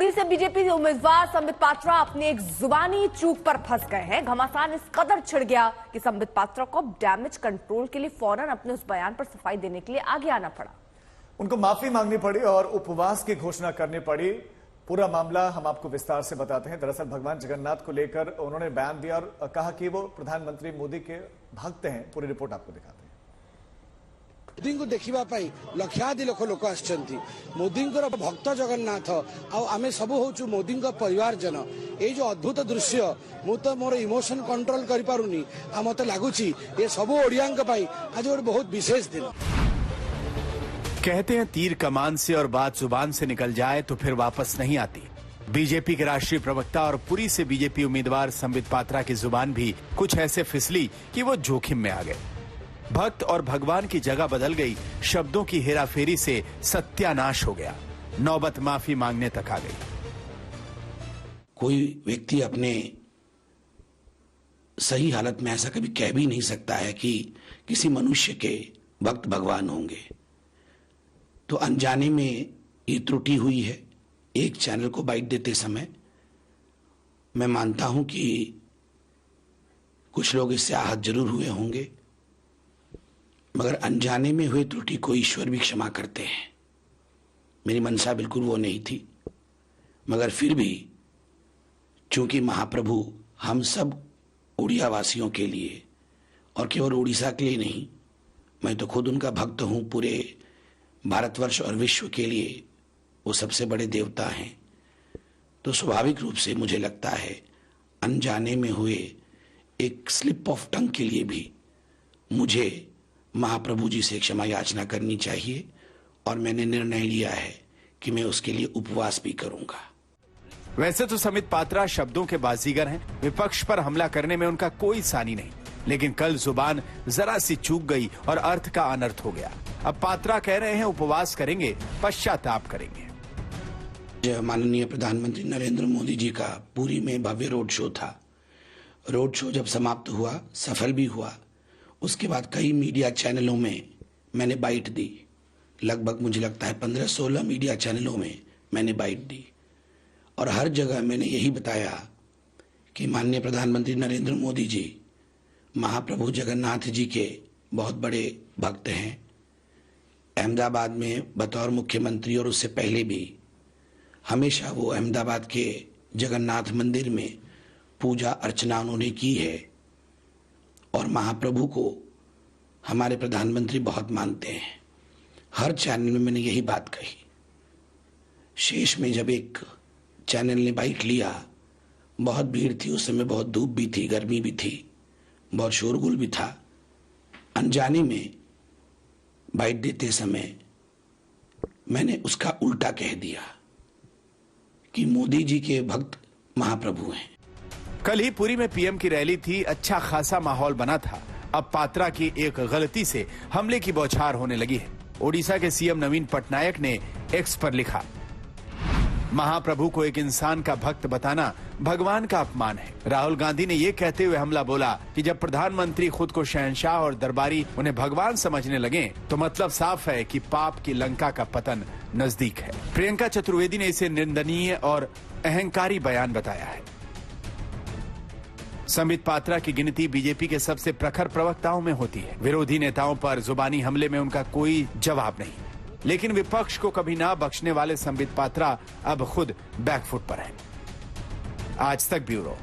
पुरी से बीजेपी उम्मीदवार संबित पात्रा अपनी एक जुबानी चूक पर फंस गए हैं। घमासान इस कदर छिड़ गया कि संबित पात्रा को डैमेज कंट्रोल के लिए फौरन अपने उस बयान पर सफाई देने के लिए आगे आना पड़ा। उनको माफी मांगनी पड़ी और उपवास की घोषणा करनी पड़ी। पूरा मामला हम आपको विस्तार से बताते हैं। दरअसल भगवान जगन्नाथ को लेकर उन्होंने बयान दिया और कहा कि वो प्रधानमंत्री मोदी के भक्त हैं। पूरी रिपोर्ट आपको दिखाते हैं। मोदी को देखा लक्षाधि लोक आसछंती। मोदी भक्त जगन्नाथ आमे सब होचु मोदी परिवार जन। ये जो अद्भुत दृश्य मु तो मोर इमोशन कंट्रोल कर पारुनी। मत लगुच ये सब ओडिया आज एक बहुत विशेष दिन। कहते हैं तीर कमान से और बात जुबान से निकल जाए तो फिर वापस नहीं आती। बीजेपी के राष्ट्रीय प्रवक्ता और पुरी से बीजेपी उम्मीदवार संबित पात्रा की जुबान भी कुछ ऐसे फिसली कि वो जोखिम में आ गए। भक्त और भगवान की जगह बदल गई। शब्दों की हेराफेरी से सत्यानाश हो गया। नौबत माफी मांगने तक आ गई। कोई व्यक्ति अपने सही हालत में ऐसा कभी कह भी नहीं सकता है कि किसी मनुष्य के भक्त भगवान होंगे। तो अनजाने में ये त्रुटि हुई है। एक चैनल को बाइट देते समय मैं मानता हूं कि कुछ लोग इससे आहत जरूर हुए होंगे, मगर अनजाने में हुए त्रुटि को ईश्वर भी क्षमा करते हैं। मेरी मनसा बिल्कुल वो नहीं थी, मगर फिर भी चूंकि महाप्रभु हम सब उड़िया वासियों के लिए और केवल उड़ीसा के लिए नहीं, मैं तो खुद उनका भक्त हूं, पूरे भारतवर्ष और विश्व के लिए वो सबसे बड़े देवता हैं। तो स्वाभाविक रूप से मुझे लगता है अनजाने में हुए एक स्लिप ऑफ टंग के लिए भी मुझे महाप्रभु जी से क्षमा याचना करनी चाहिए और मैंने निर्णय लिया है कि मैं उसके लिए उपवास भी करूंगा। वैसे तो संबित पात्रा शब्दों के बाजीगर हैं। विपक्ष पर हमला करने में उनका कोई सानी नहीं, लेकिन कल जुबान जरा सी चूक गई और अर्थ का अनर्थ हो गया। अब पात्रा कह रहे हैं उपवास करेंगे, पश्चाताप करेंगे। माननीय प्रधानमंत्री नरेंद्र मोदी जी का पुरी में भव्य रोड शो था। रोड शो जब समाप्त हुआ, सफल भी हुआ, उसके बाद कई मीडिया चैनलों में मैंने बाइट दी। लगभग मुझे लगता है 15-16 मीडिया चैनलों में मैंने बाइट दी और हर जगह मैंने यही बताया कि माननीय प्रधानमंत्री नरेंद्र मोदी जी महाप्रभु जगन्नाथ जी के बहुत बड़े भक्त हैं। अहमदाबाद में बतौर मुख्यमंत्री और उससे पहले भी हमेशा वो अहमदाबाद के जगन्नाथ मंदिर में पूजा अर्चना उन्होंने की है और महाप्रभु को हमारे प्रधानमंत्री बहुत मानते हैं। हर चैनल में मैंने यही बात कही। शेष में जब एक चैनल ने बाइट लिया, बहुत भीड़ थी उस समय, बहुत धूप भी थी, गर्मी भी थी, बहुत शोरगुल भी था। अनजाने में बाइट देते समय मैंने उसका उल्टा कह दिया कि मोदी जी के भक्त महाप्रभु हैं। कल ही पुरी में पीएम की रैली थी। अच्छा खासा माहौल बना था। अब पात्रा की एक गलती से हमले की बौछार होने लगी है। ओडिशा के सीएम नवीन पटनायक ने एक्स पर लिखा, महाप्रभु को एक इंसान का भक्त बताना भगवान का अपमान है। राहुल गांधी ने ये कहते हुए हमला बोला कि जब प्रधानमंत्री खुद को शहंशाह और दरबारी उन्हें भगवान समझने लगे तो मतलब साफ है कि पाप की लंका का पतन नजदीक है। प्रियंका चतुर्वेदी ने इसे निंदनीय और अहंकारी बयान बताया है। संबित पात्रा की गिनती बीजेपी के सबसे प्रखर प्रवक्ताओं में होती है। विरोधी नेताओं पर जुबानी हमले में उनका कोई जवाब नहीं, लेकिन विपक्ष को कभी ना बख्शने वाले संबित पात्रा अब खुद बैकफुट पर हैं। आज तक ब्यूरो।